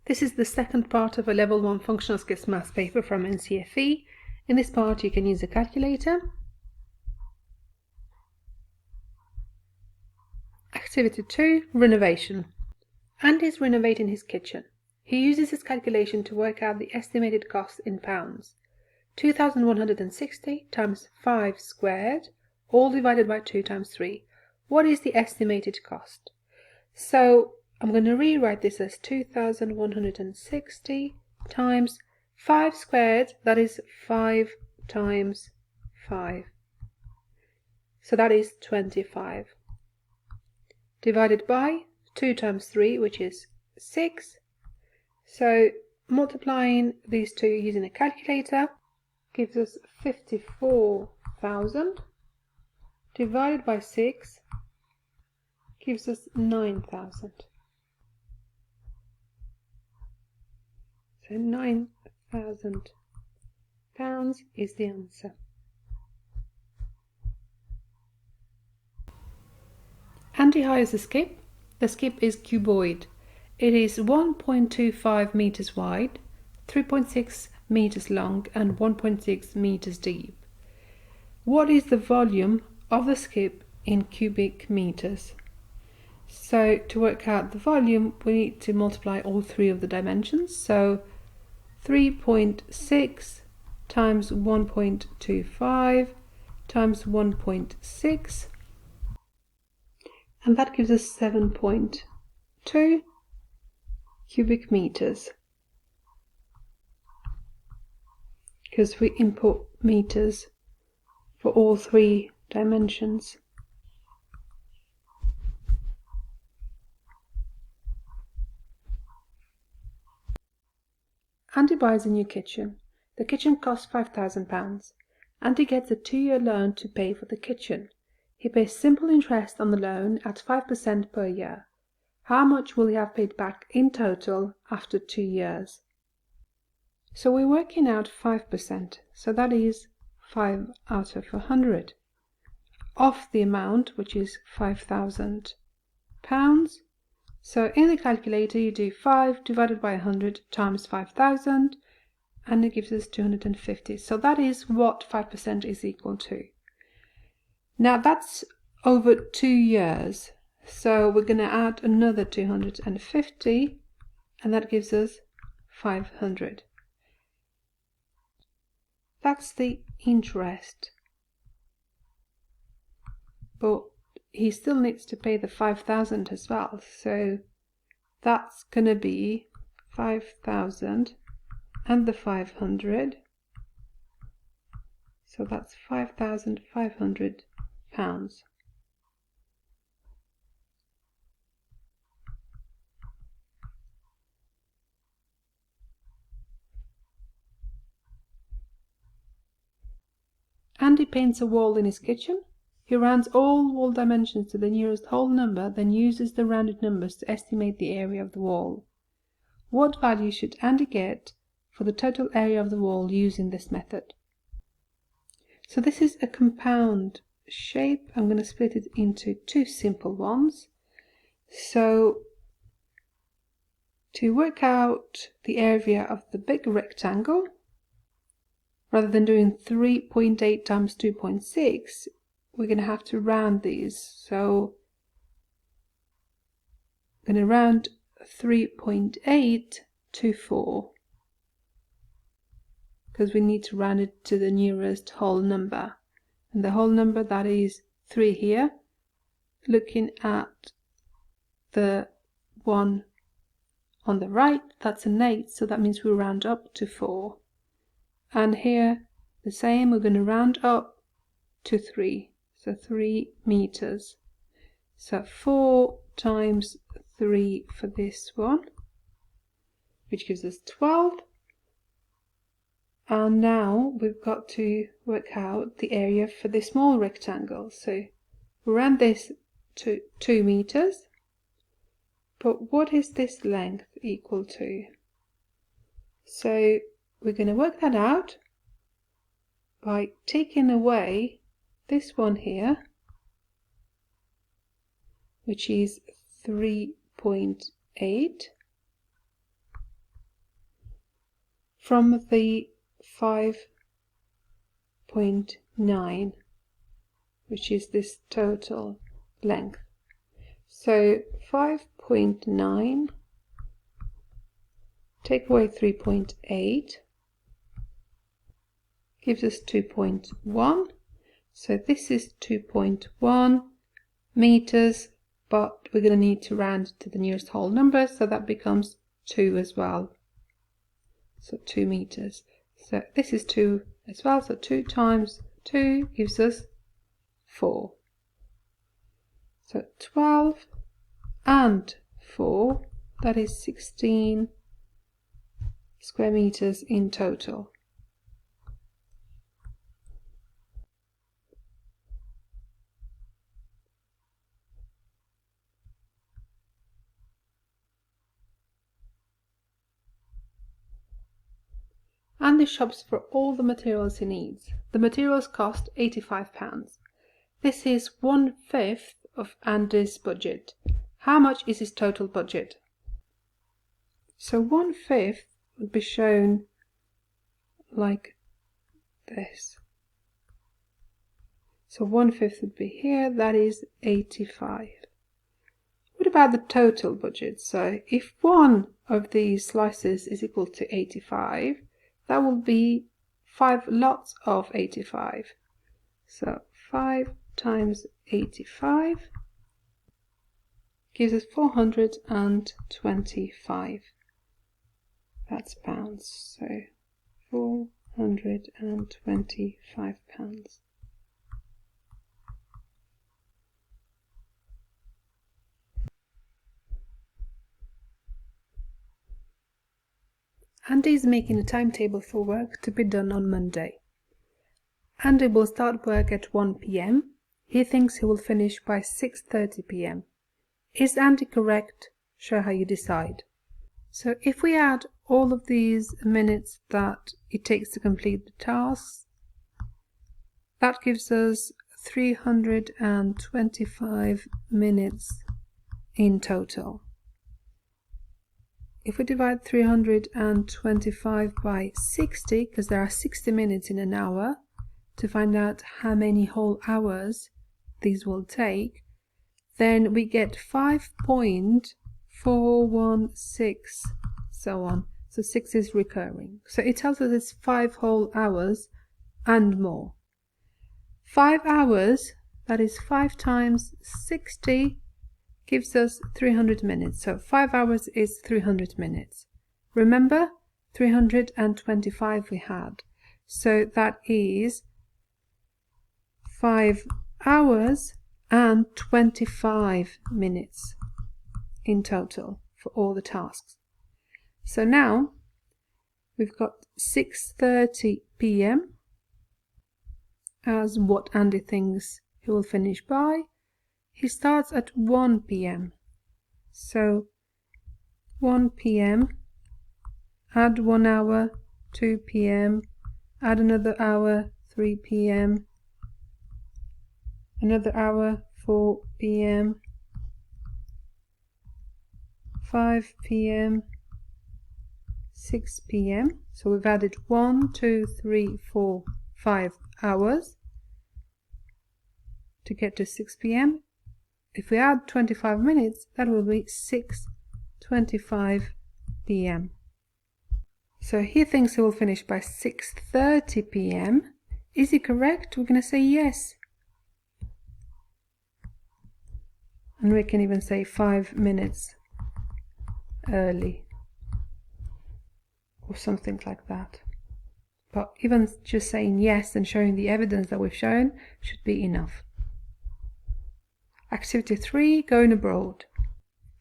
This is the second part of a Level 1 Functional Skills Maths paper from NCFE. In this part you can use a calculator. Activity 2, Renovation. Andy is renovating his kitchen. He uses his calculation to work out the estimated cost in pounds. 2,160 times 5 squared, all divided by 2 times 3. What is the estimated cost? So I'm going to rewrite this as 2,160 times 5 squared, that is 5 times 5. So that is 25. Divided by 2 times 3, which is 6. So multiplying these two using a calculator gives us 54,000. Divided by 6 gives us 9,000. So 9,000 pounds is the answer. Andy hires a skip. The skip is cuboid. It is 1.25 meters wide, 3.6 meters long and 1.6 meters deep. What is the volume of the skip in cubic meters? So to work out the volume, we need to multiply all three of the dimensions. So 3.6 times 1.25 times 1.6, and that gives us 7.2 cubic meters, because we input meters for all three dimensions. Andy buys a new kitchen. The kitchen costs £5,000. Andy gets a 2-year loan to pay for the kitchen. He pays simple interest on the loan at 5% per year. How much will he have paid back in total after 2 years? So we're working out 5%, so that is 5 out of 100. Of the amount, which is £5,000. So in the calculator you do 5 divided by 100 times 5,000, and it gives us 250. So that is what 5% is equal to. Now that's over 2 years. So we're going to add another 250, and that gives us 500. That's the interest. But he still needs to pay the 5,000 as well. So that's going to be 5,000 and the 500. So that's £5,500. Andy paints a wall in his kitchen. He rounds all wall dimensions to the nearest whole number, then uses the rounded numbers to estimate the area of the wall. What value should Andy get for the total area of the wall using this method? So this is a compound shape. I'm going to split it into two simple ones. So to work out the area of the big rectangle, rather than doing 3.8 times 2.6, we're going to have to round these. So I'm going to round 3.8 to 4, because we need to round it to the nearest whole number. And the whole number, that is 3 here. Looking at the one on the right, that's an 8, so that means we round up to 4. And here, the same, we're going to round up to 3. So 3 meters. So 4 times 3 for this one, which gives us 12. And now we've got to work out the area for this small rectangle. So we round this to 2 meters. But what is this length equal to? So we're going to work that out by taking away this one here, which is 3.8, from the 5.9, which is this total length. So 5.9, take away 3.8, gives us 2.1. So this is 2.1 meters, but we're going to need to round to the nearest whole number, so that becomes 2 as well. So 2 meters. So this is 2 as well, so 2 times 2 gives us 4. So 12 and 4, that is 16 square meters in total. Andy shops for all the materials he needs. The materials cost £85. This is 1/5 of Andy's budget. How much is his total budget? So 1/5 would be shown like this. So 1/5 would be here, that is 85. What about the total budget? So if one of these slices is equal to 85, that will be 5 lots of 85. So 5 times 85 gives us 425. That's pounds. So 425 pounds. Andy is making a timetable for work to be done on Monday. Andy will start work at 1 p.m. He thinks he will finish by 6:30 p.m. Is Andy correct? Show how you decide. So if we add all of these minutes that it takes to complete the tasks, that gives us 325 minutes in total. If we divide 325 by 60, because there are 60 minutes in an hour, to find out how many whole hours these will take, then we get 5.416, so on. So 6 is recurring. So it tells us it's 5 whole hours and more. 5 hours, that is 5 times 60, gives us 300 minutes. So 5 hours is 300 minutes. Remember, 325 we had. So that is 5 hours and 25 minutes in total for all the tasks. So now we've got 6:30 p.m. as what Andy thinks he will finish by. He starts at 1 p.m. So 1 p.m. add 1 hour, 2 p.m. add another hour, 3 p.m. another hour, 4 p.m. 5 p.m. 6 p.m. So we've added 1, 2, 3, 4, 5 hours to get to 6 p.m. If we add 25 minutes, that will be 6:25 p.m. So he thinks he will finish by 6:30 p.m. Is he correct? We're going to say yes. And we can even say 5 minutes early or something like that. But even just saying yes and showing the evidence that we've shown should be enough. Activity 3, going abroad.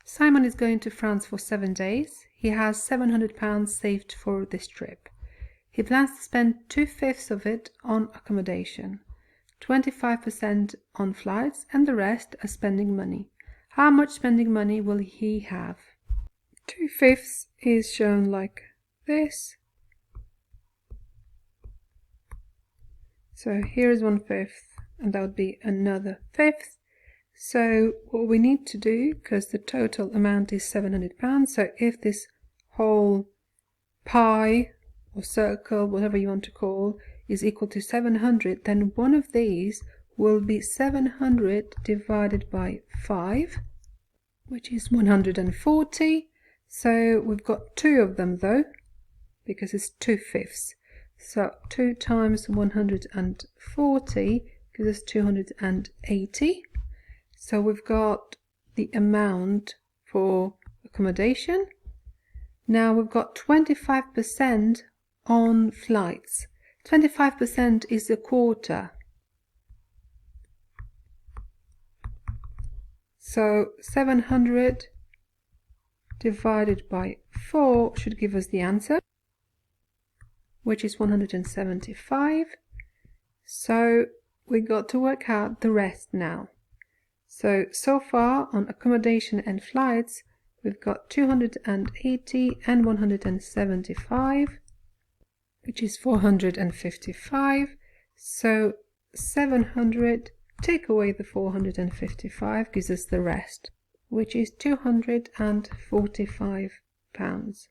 Simon is going to France for 7 days. He has £700 saved for this trip. He plans to spend 2/5 of it on accommodation, 25% on flights, and the rest as spending money. How much spending money will he have? 2/5 is shown like this. So here is 1/5, and that would be another 1/5. So what we need to do, because the total amount is £700, so if this whole pie or circle, whatever you want to call, is equal to 700, then one of these will be 700 divided by 5, which is 140. So we've got 2 of them though, because it's 2/5. So 2 times 140 gives us 280. So we've got the amount for accommodation. Now we've got 25% on flights. 25% is a quarter. So 700 divided by 4 should give us the answer, which is 175. So we got to work out the rest now. So far on accommodation and flights, we've got 280 and 175, which is 455. So 700 take away the 455 gives us the rest, which is £245.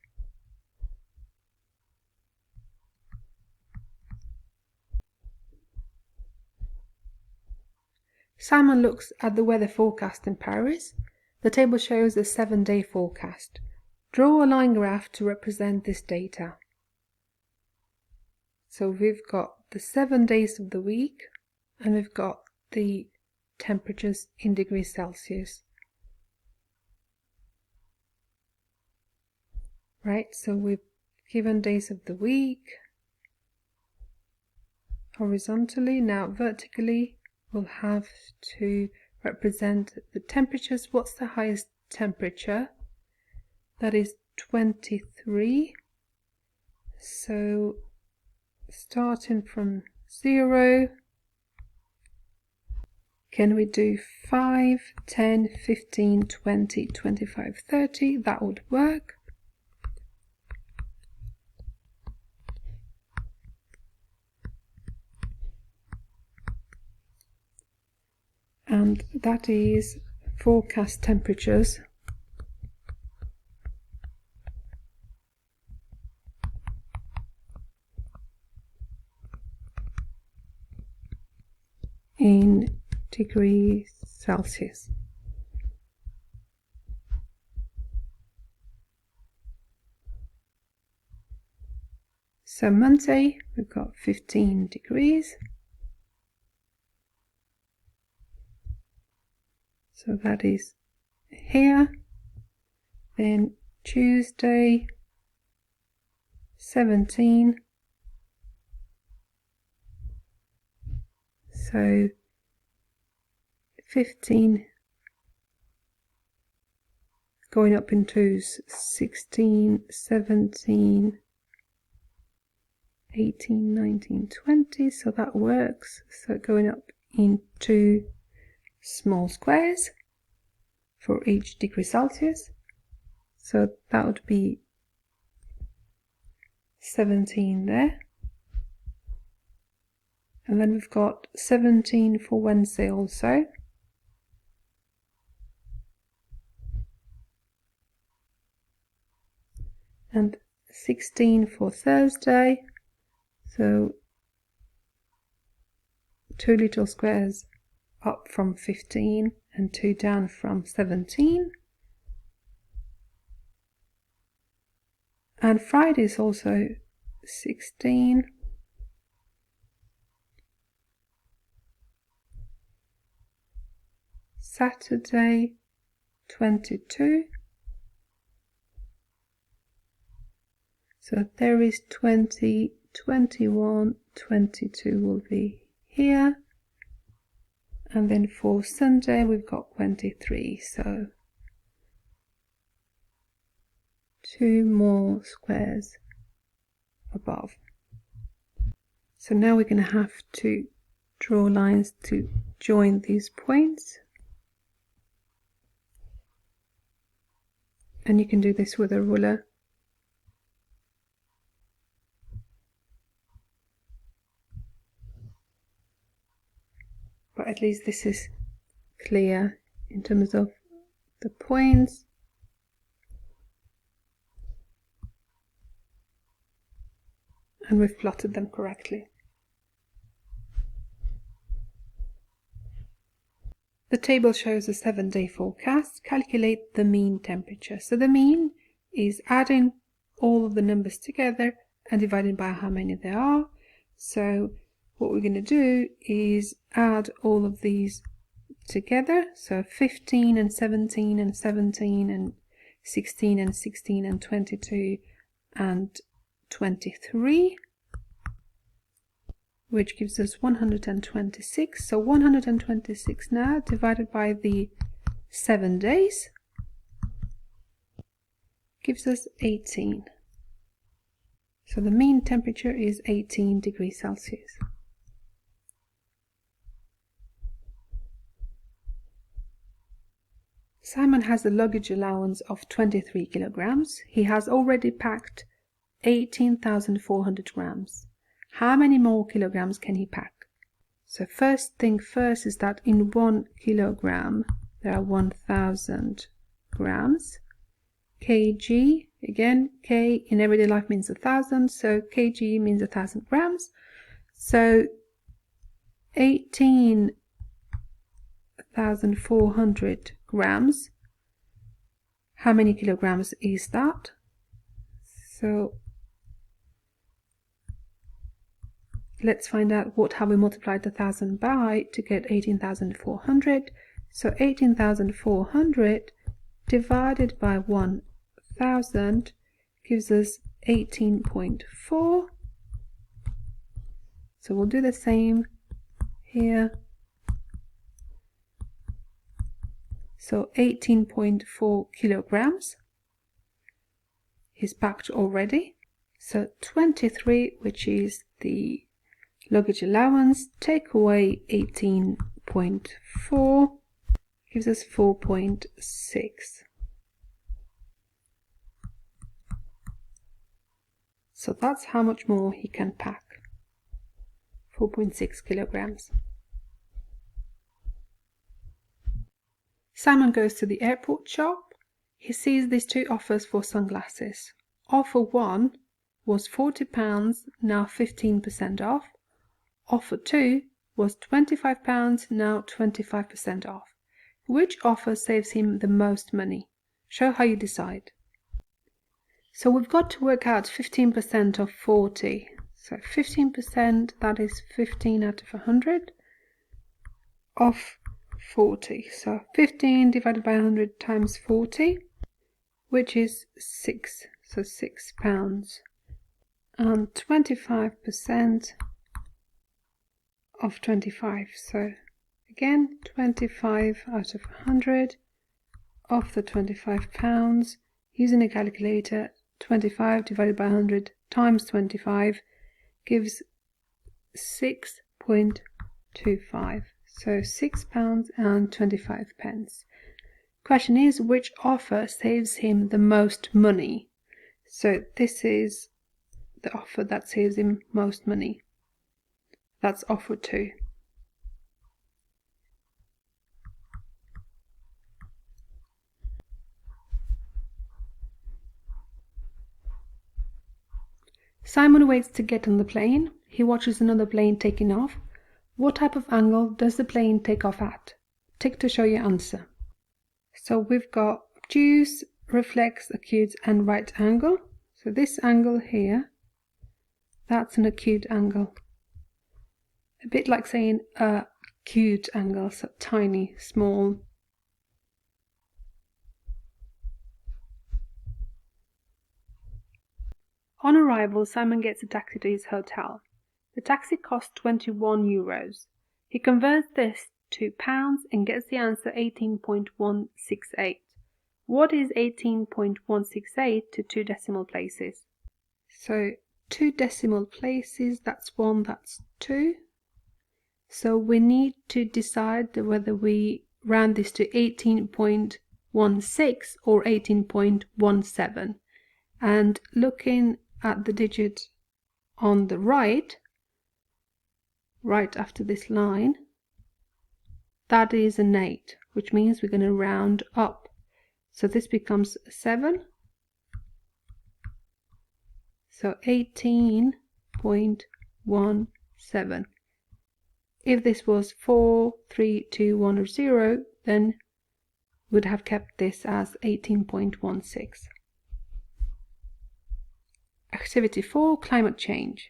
Simon looks at the weather forecast in Paris. The table shows a 7-day forecast. Draw a line graph to represent this data. So we've got the 7 days of the week, and we've got the temperatures in degrees Celsius. Right, so we've given days of the week horizontally. Now vertically, we'll have to represent the temperatures. What's the highest temperature? That is 23. So starting from 0, can we do 5, 10, 15, 20, 25, 30? That would work. And that is forecast temperatures in degrees Celsius. So Monday, we've got 15 degrees. So that is here. Then Tuesday, 17. So 15 going up into 16, 17, 18, 19, 20. So that works. So going up into small squares for each degree Celsius. So that would be 17 there. And then we've got 17 for Wednesday also. And 16 for Thursday. So 2 little squares up from 15 and 2 down from 17. And Friday is also 16. Saturday 22. So there is 20, 21, 22 will be here. And then for Sunday we've got 23, so 2 more squares above. So now we're going to have to draw lines to join these points. And you can do this with a ruler. But at least this is clear in terms of the points. and we've plotted them correctly. The table shows a 7-day forecast. Calculate the mean temperature. So the mean is adding all of the numbers together and dividing by how many there are. So what we're going to do is add all of these together. So 15 and 17 and 17 and 16 and 16 and 22 and 23, which gives us 126. So 126 now divided by the 7 days gives us 18. So the mean temperature is 18 degrees Celsius. Simon has a luggage allowance of 23 kilograms. He has already packed 18,400 grams. How many more kilograms can he pack? So first thing first is that in 1 kilogram there are 1,000 grams. Kg, again, K in everyday life means 1,000, so kg means 1,000 grams. So 18,400 grams. How many kilograms is that? So let's find out what have we multiplied 1,000 by to get 18,400. So 18,400 divided by 1,000 gives us 18.4. So we'll do the same here. So 18.4 kilograms is packed already. So 23, which is the luggage allowance, take away 18.4 gives us 4.6. So that's how much more he can pack. 4.6 kilograms. Simon goes to the airport shop. He sees these two offers for sunglasses. Offer 1 was £40, now 15% off. Offer 2 was £25, now 25% off. Which offer saves him the most money? Show how you decide. So we've got to work out 15% of 40. So 15%, that is 15 out of 100 of 40. So 15 divided by 100 times 40, which is 6. So £6. And 25% of 25. So again, 25 out of 100 of the £25. Using a calculator, 25 divided by 100 times 25 gives 6.25. So £6 and 25 pence. Question is, which offer saves him the most money? So this is the offer that saves him most money. That's offer 2. Simon waits to get on the plane. He watches another plane taking off. What type of angle does the plane take off at? Tick to show your answer. So we've got obtuse, reflex, acute and right angle. So this angle here, that's an acute angle. A bit like saying acute angle, so tiny, small. On arrival, Simon gets a taxi to his hotel. The taxi costs €21. He converts this to pounds and gets the answer 18.168. What is 18.168 to 2 decimal places? So 2 decimal places, that's 1, that's 2. So we need to decide whether we round this to 18.16 or 18.17. And looking at the digit on the right after this line, that is an 8, which means we're going to round up. So this becomes 7. So 18.17 18.17. If this was 4, 3, 2, 1 or 0, then would have kept this as 18.16. Activity 4, Climate Change.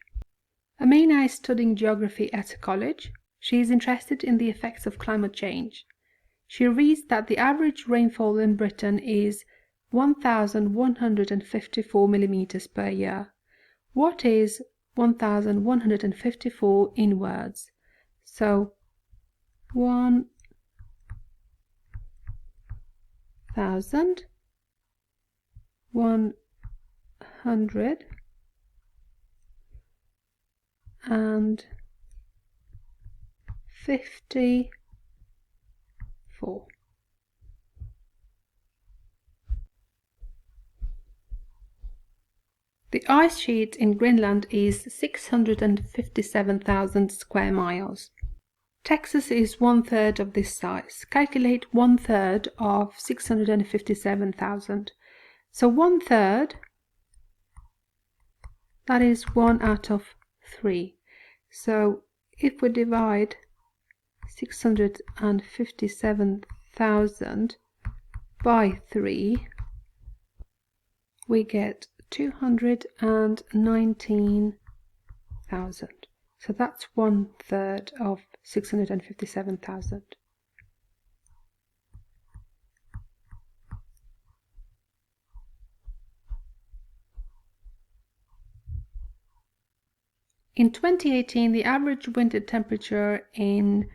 Amina is studying geography at a college. She is interested in the effects of climate change. She reads that the average rainfall in Britain is 1,154 millimeters per year. What is 1,154 in words? So 1,154. The ice sheet in Greenland is 657,000 square miles. Texas is 1/3 of this size. Calculate 1/3 of 657,000. So 1/3, that is 1 out of 3. So if we divide 657,000 by 3, we get 219,000. So that's 1/3 of 657,000. In 2018, the average winter temperature in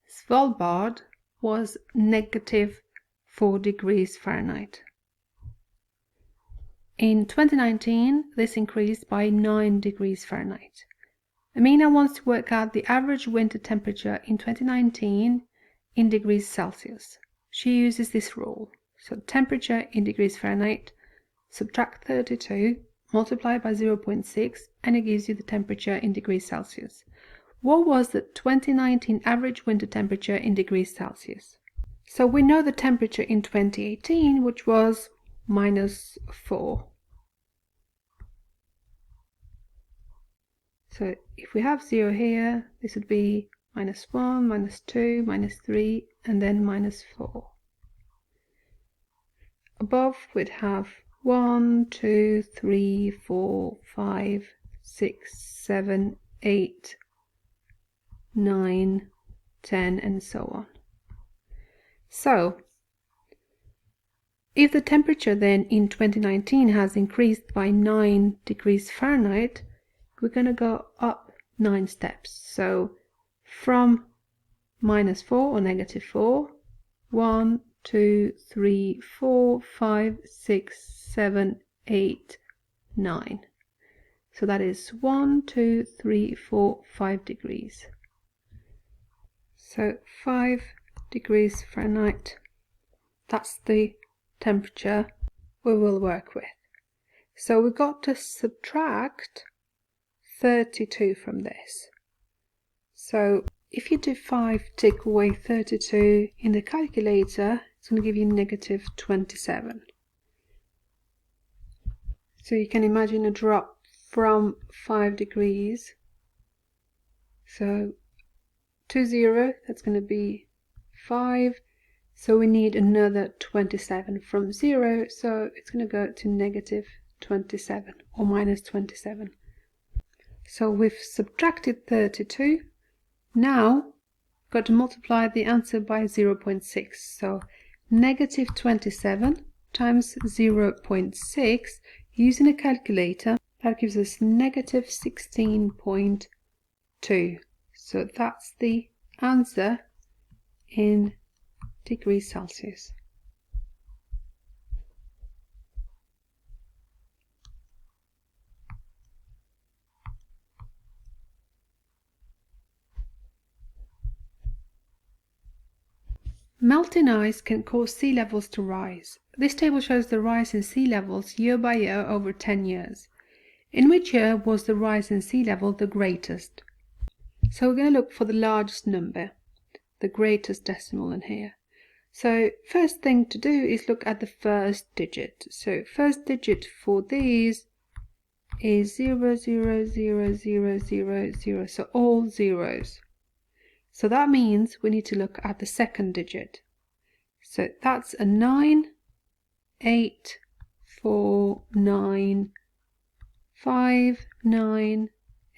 Svalbard was -4 degrees Fahrenheit. In 2019, this increased by 9 degrees Fahrenheit. Amina wants to work out the average winter temperature in 2019 in degrees Celsius. She uses this rule. So temperature in degrees Fahrenheit, subtract 32, multiply by 0.6, and it gives you the temperature in degrees Celsius. What was the 2019 average winter temperature in degrees Celsius? So we know the temperature in 2018, which was -4. So if we have 0 here, this would be -1, -2, -3, and then -4. Above we'd have 1, 2, 3, 4, 5, 6, 7, 8, 9, 10, and so on. So if the temperature then in 2019 has increased by 9 degrees Fahrenheit, we're going to go up 9 steps. So from -4 or -4, 1, 2, 3, 4, 5, 6, 7, 8, 9. So that is 1, 2, 3, 4, 5 degrees. So 5 degrees Fahrenheit, that's the temperature we will work with. So we've got to subtract 32 from this. So if you do 5 take away 32 in the calculator, it's going to give you -27. So you can imagine a drop from 5 degrees. So 20, that's going to be 5. So we need another 27 from 0. So it's going to go to -27 or -27. So we've subtracted 32. Now got to multiply the answer by 0.6. So -27 times 0.6, using a calculator, that gives us -16.2. So that's the answer in degrees Celsius. Melting ice can cause sea levels to rise. This table shows the rise in sea levels year by year over 10 years. In which year was the rise in sea level the greatest? So we're going to look for the largest number, the greatest decimal in here. So first thing to do is look at the first digit. So first digit for these is 0, 0, 0, 0, 0, 0, so all zeros. So that means we need to look at the second digit. So that's a 9, 8, 4, 9, 5, 9,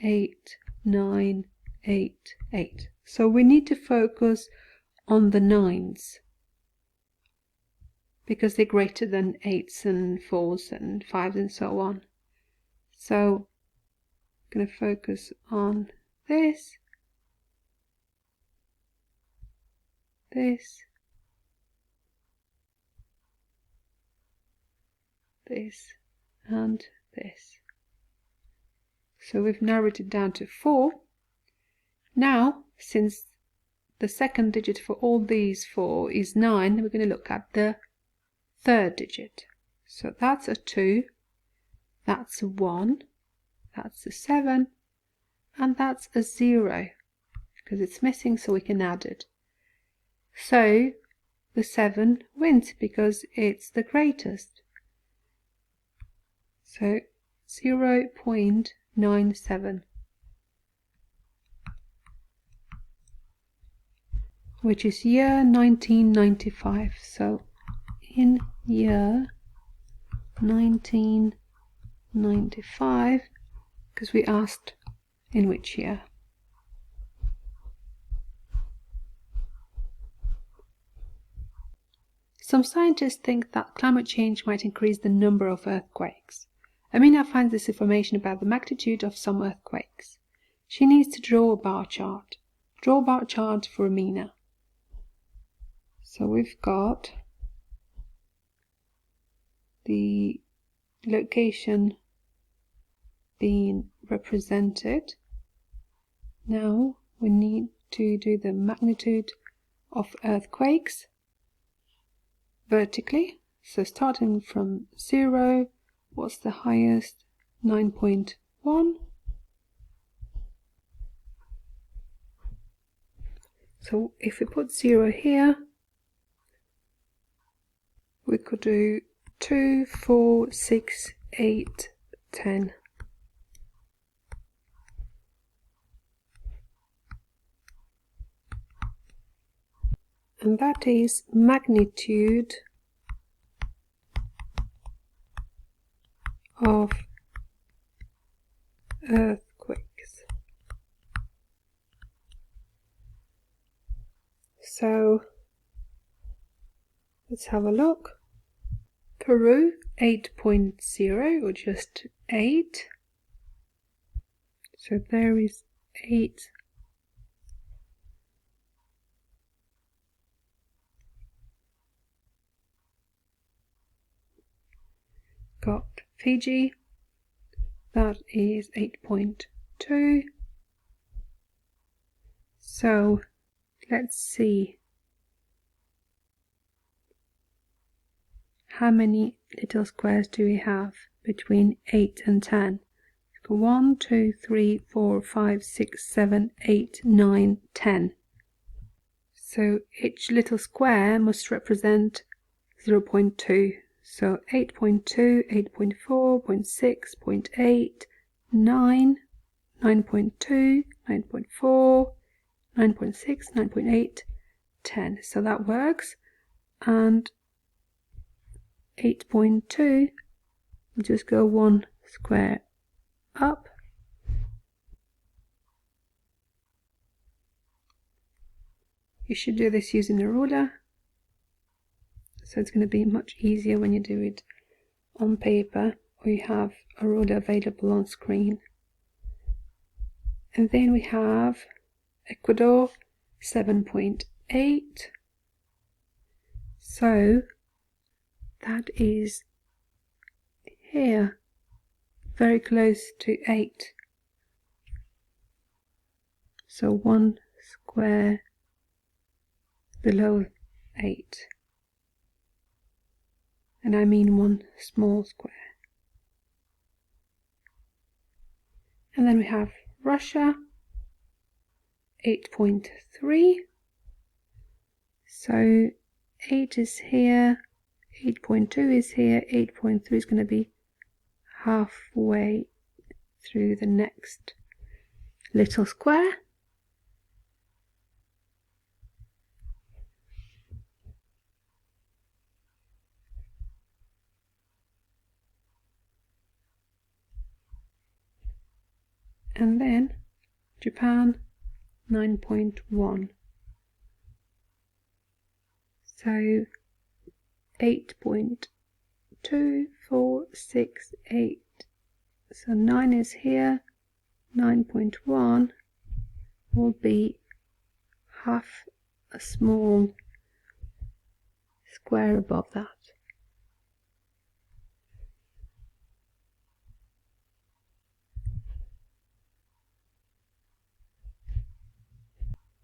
8, 9, 8, 8. So we need to focus on the 9s because they're greater than 8s and 4s and 5s and so on. So I'm going to focus on this, this, this, and this. So we've narrowed it down to 4. Now, since the second digit for all these 4 is 9, we're going to look at the third digit. So that's a 2, that's a 1, that's a 7, and that's a 0, because it's missing, so we can add it. So the 7 wins because it's the greatest. So 0.97, which is year 1995. So in year 1995, because we asked in which year. Some scientists think that climate change might increase the number of earthquakes. Amina finds this information about the magnitude of some earthquakes. She needs to draw a bar chart. Draw a bar chart for Amina. So we've got the location being represented. Now we need to do the magnitude of earthquakes vertically. So starting from 0, what's the highest? 9.1. So if we put 0 here, we could do 2, 4, 6, 8, 10. And that is magnitude of earthquakes. So let's have a look. Peru 8.0, or just 8. So there is 8. Got Fiji, that is 8.2. So let's see how many little squares do we have between 8 and 10. 1, 2, 3, 4, 5, 6, 7, 8, 9, 10. So each little square must represent 0.2. So 8.2, 8.4, 0.6, 0.8, 9, 9.2, 9.4, 9.6, 9.8, 10. So that works. And 8.2, we'll just go one square up. You should do this using a ruler. So it's going to be much easier when you do it on paper or you have a ruler available on screen. And then we have Ecuador 7.8. So that is here, very close to 8. So one square below 8. And I mean one small square. And then we have Russia 8.3. So 8 is here, 8.2 is here, 8.3 is going to be halfway through the next little square. And then Japan 9.1. So 8.2468. So 9 is here, 9.1 will be half a small square above that.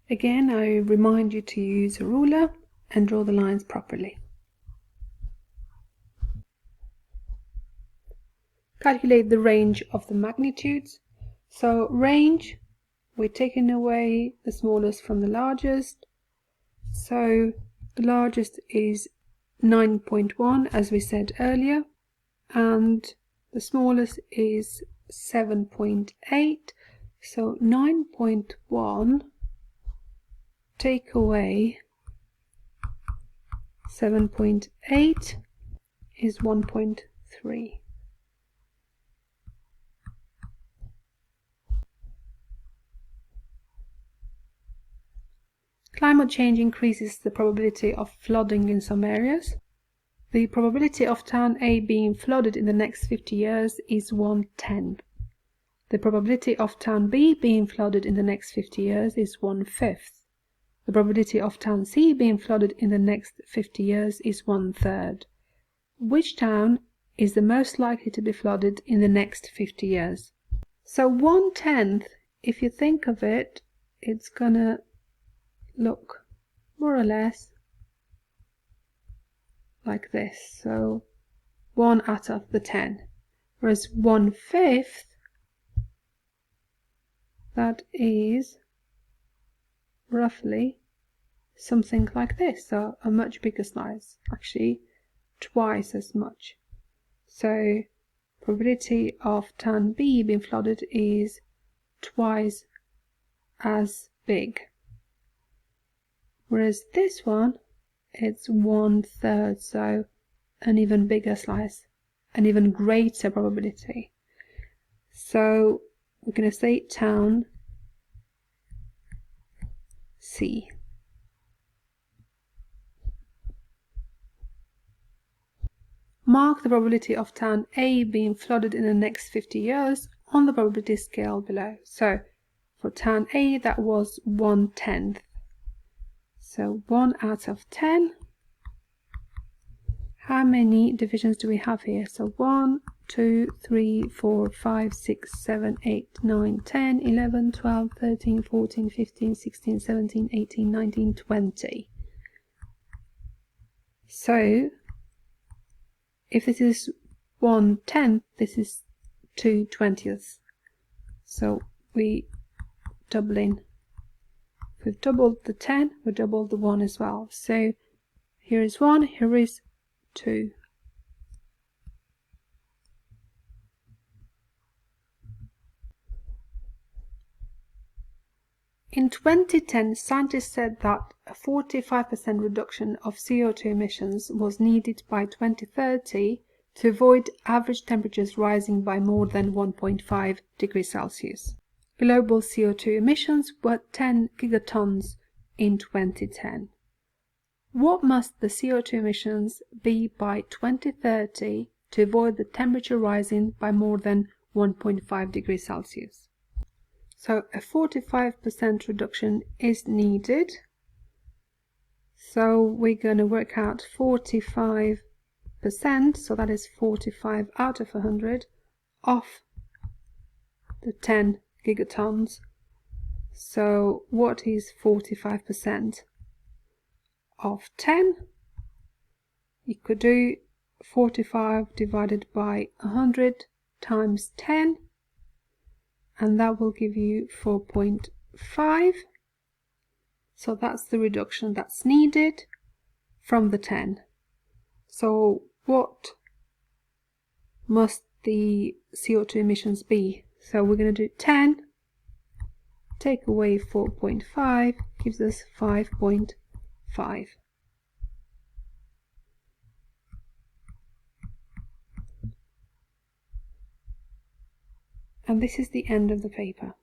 Again, I remind you to use a ruler and draw the lines properly. Calculate the range of the magnitudes. So range, we're taking away the smallest from the largest. So the largest is 9.1 as we said earlier, and the smallest is 7.8. So 9.1 take away 7.8 is 1.3. Climate change increases the probability of flooding in some areas. The probability of town A being flooded in the next 50 years is 1/10. The probability of town B being flooded in the next 50 years is 1/5. The probability of town C being flooded in the next 50 years is 1/3. Which town is the most likely to be flooded in the next 50 years? So 1/10, if you think of it, it's gonna look more or less like this. So 1 out of the 10. Whereas 1/5, that is roughly something like this. So a much bigger size, actually twice as much. So probability of town B being flooded is twice as big. Whereas this one, it's 1/3, so an even bigger slice, an even greater probability. So we're going to say town C. Mark the probability of town A being flooded in the next 50 years on the probability scale below. So for town A, that was 1/10. So 1 out of 10. How many divisions do we have here? So 1, 2, 3, 4, 5, 6, 7, 8, 9, 10, 11, 12, 13, 14, 15, 16, 17, 18, 19, 20. So if this is 1/10, this is 2/20. So we double in. If we've doubled the 10, we doubled the 1 as well. So here is 1, here is 2. In 2010, scientists said that a 45% reduction of CO2 emissions was needed by 2030 to avoid average temperatures rising by more than 1.5 degrees Celsius. Global CO2 emissions were 10 gigatons in 2010. What must the CO2 emissions be by 2030 to avoid the temperature rising by more than 1.5 degrees Celsius? So a 45% reduction is needed. So we're going to work out 45%, so that is 45 out of 100 of the 10 gigatons. So what is 45% of 10? You could do 45 divided by 100 times 10, and that will give you 4.5. So that's the reduction that's needed from the 10. So what must the CO2 emissions be? So we're going to do 10, take away 4.5, gives us 5.5. And this is the end of the paper.